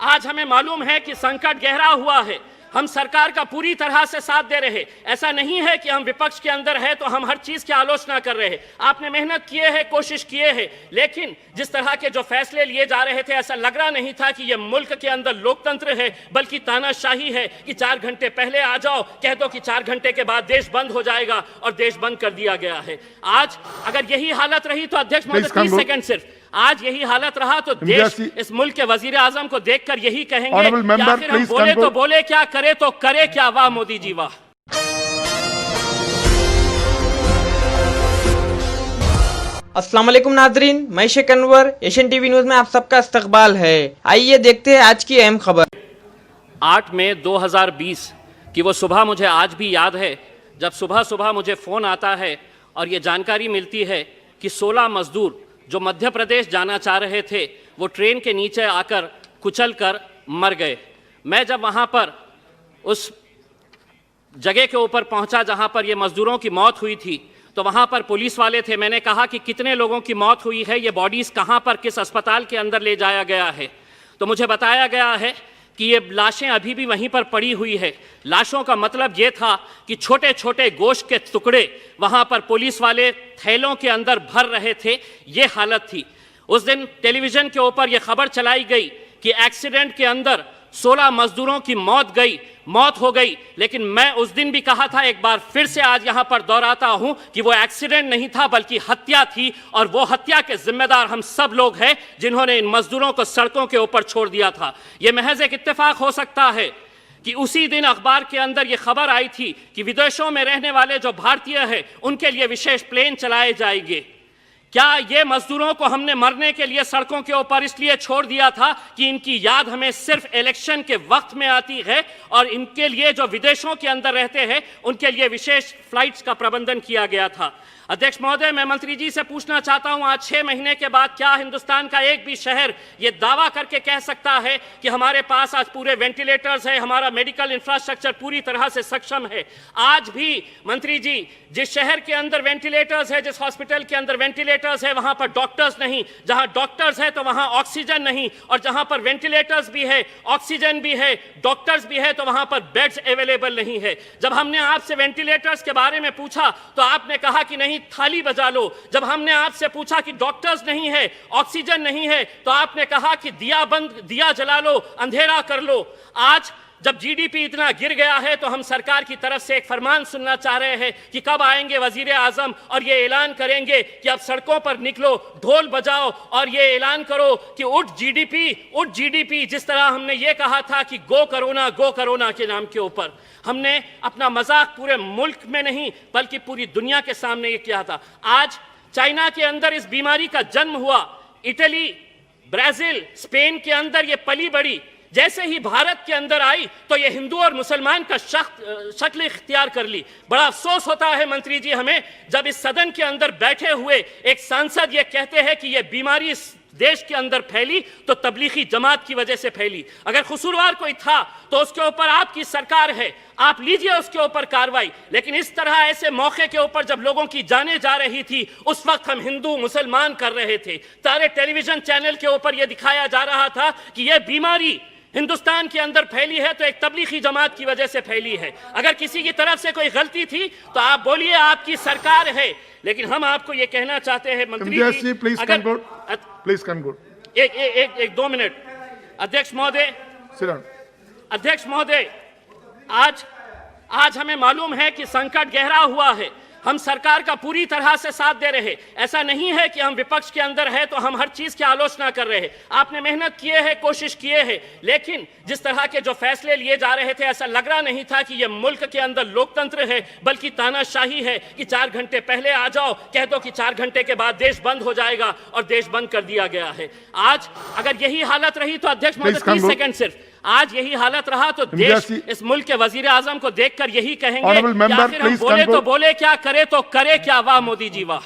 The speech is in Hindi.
आज हमें मालूम है कि संकट गहरा हुआ है। हम सरकार का पूरी तरह से साथ दे रहे हैं। ऐसा नहीं है कि हम विपक्ष के अंदर है तो हम हर चीज की आलोचना कर रहे हैं। आपने मेहनत किए है, कोशिश किए है, लेकिन जिस तरह के जो फैसले लिए जा रहे थे ऐसा लग रहा नहीं था कि ये मुल्क के अंदर लोकतंत्र है, बल्कि तानाशाही है कि 4 घंटे पहले आ जाओ, कह दो कि 4 घंटे के बाद देश बंद हो जाएगा और देश बंद कर दिया गया है। आज अगर यही हालत रही तो अध्यक्ष महोदय 30 सेकंड सिर्फ, आज यही हालत रहा तो देश इस मुल्क के वजीर आजम को देखकर यही कहेंगे कि आखिर हम बोले तो बोले क्या, करे तो करे क्या। वाह मोदी जी वाह। अस्सलाम वालेकुम नाजरीन, मैं Sheikh Anwar, Asian TV news में आप सबका इस्तकबाल है। आइए देखते हैं आज की अहम खबर। 8 मई 2020 की वो सुबह मुझे आज भी याद है, जब सुबह सुबह मुझे फ़ोन आता है और ये जानकारी मिलती है कि 16 मजदूर जो मध्य प्रदेश जाना चाह रहे थे वो ट्रेन के नीचे आकर कुचल कर मर गए। मैं जब वहाँ पर उस जगह के ऊपर पहुँचा जहाँ पर ये मजदूरों की मौत हुई थी तो वहाँ पर पुलिस वाले थे। मैंने कहा कि कितने लोगों की मौत हुई है, ये बॉडीज़ कहाँ पर किस अस्पताल के अंदर ले जाया गया है। तो मुझे बताया गया है कि ये लाशें अभी भी वहीं पर पड़ी हुई है। लाशों का मतलब ये था कि छोटे छोटे गोश्त के टुकड़े वहाँ पर पुलिस वाले थैलों के अंदर भर रहे थे, ये हालत थी। उस दिन टेलीविज़न के ऊपर ये खबर चलाई गई कि एक्सीडेंट के अंदर 16 मजदूरों की मौत हो गई, लेकिन मैं उस दिन भी कहा था, एक बार फिर से आज यहाँ पर दोहराता हूँ कि वो एक्सीडेंट नहीं था बल्कि हत्या थी, और वो हत्या के जिम्मेदार हम सब लोग हैं जिन्होंने इन मजदूरों को सड़कों के ऊपर छोड़ दिया था। ये महज एक इत्तेफाक हो सकता है कि उसी दिन अखबार के अंदर ये खबर आई थी कि विदेशों में रहने वाले जो भारतीय हैं उनके लिए विशेष प्लेन चलाए जाएंगे। क्या ये मजदूरों को हमने मरने के लिए सड़कों के ऊपर इसलिए छोड़ दिया था कि इनकी याद हमें सिर्फ इलेक्शन के वक्त में आती है, और इनके लिए जो विदेशों के अंदर रहते हैं उनके लिए विशेष फ्लाइट्स का प्रबंधन किया गया था? अध्यक्ष महोदय, मैं मंत्री जी से पूछना चाहता हूं, आज 6 महीने के बाद क्या हिंदुस्तान का एक भी शहर ये दावा करके कह सकता है कि हमारे पास आज पूरे वेंटिलेटर्स है, हमारा मेडिकल इंफ्रास्ट्रक्चर पूरी तरह से सक्षम है? आज भी मंत्री जी, जिस शहर के अंदर वेंटिलेटर्स है, जिस हॉस्पिटल के अंदर वेंटिलेटर्स है, वहां पर डॉक्टर्स नहीं। जहां डॉक्टर्स है तो वहां ऑक्सीजन नहीं, और जहां पर वेंटिलेटर्स भी है, ऑक्सीजन भी है, डॉक्टर्स भी है, तो वहां पर बेड्स अवेलेबल नहीं है। जब हमने आपसे वेंटिलेटर्स के बारे में पूछा तो आपने कहा कि नहीं, थाली बजा लो। जब हमने आपसे पूछा कि डॉक्टर्स नहीं है, ऑक्सीजन नहीं है, तो आपने कहा कि दिया जला लो, अंधेरा कर लो। आज जब जीडीपी इतना गिर गया है तो हम सरकार की तरफ से एक फरमान सुनना चाह रहे हैं कि कब आएंगे वजीर आजम और ये ऐलान करेंगे कि अब सड़कों पर निकलो, ढोल बजाओ और ये ऐलान करो कि उठ जीडीपी। जिस तरह हमने ये कहा था कि गो कोरोना के नाम के ऊपर हमने अपना मजाक पूरे मुल्क में नहीं बल्कि पूरी दुनिया के सामने ये किया था। आज चाइना के अंदर इस बीमारी का जन्म हुआ, इटली, ब्राजील, स्पेन के अंदर ये पली बड़ी, जैसे ही भारत के अंदर आई तो ये हिंदू और मुसलमान का शक्ल इख्तियार कर ली। बड़ा अफसोस होता है मंत्री जी हमें, जब इस सदन के अंदर बैठे हुए एक सांसद ये कहते हैं कि ये बीमारी इस देश के अंदर फैली तो तबलीगी जमात की वजह से फैली। अगर कसूरवार कोई था तो उसके ऊपर आपकी सरकार है, आप लीजिए उसके ऊपर कार्रवाई। लेकिन इस तरह ऐसे मौके के ऊपर जब लोगों की जाने जा रही थी उस वक्त हम हिंदू मुसलमान कर रहे थे। सारे टेलीविजन चैनल के ऊपर यह दिखाया जा रहा था कि यह बीमारी हिंदुस्तान के अंदर फैली है तो एक तबलीगी जमात की वजह से फैली है। अगर किसी की तरफ से कोई गलती थी तो आप बोलिए, आपकी सरकार है। लेकिन हम आपको ये कहना चाहते हैं मंत्री जी, प्लीज कंक्लूड। एक 2 मिनट। अध्यक्ष महोदय, आज हमें मालूम है कि संकट गहरा हुआ है। हम सरकार का पूरी तरह से साथ दे रहे हैं। ऐसा नहीं है कि हम विपक्ष के अंदर है तो हम हर चीज की आलोचना कर रहे हैं। आपने मेहनत किए है, कोशिश किए है, लेकिन जिस तरह के जो फैसले लिए जा रहे थे ऐसा लग रहा नहीं था कि ये मुल्क के अंदर लोकतंत्र है, बल्कि तानाशाही है कि 4 घंटे पहले आ जाओ, कह दो कि 4 घंटे के बाद देश बंद हो जाएगा और देश बंद कर दिया गया है। आज अगर यही हालत रही तो अध्यक्ष महोदय 30 सेकंड सिर्फ, आज यही हालत रहा तो देश इस मुल्क के वजीर आजम को देखकर यही कहेंगे कि आखिर हम बोले तो बोले क्या, करे तो करे क्या। वाह मोदी जी वाह।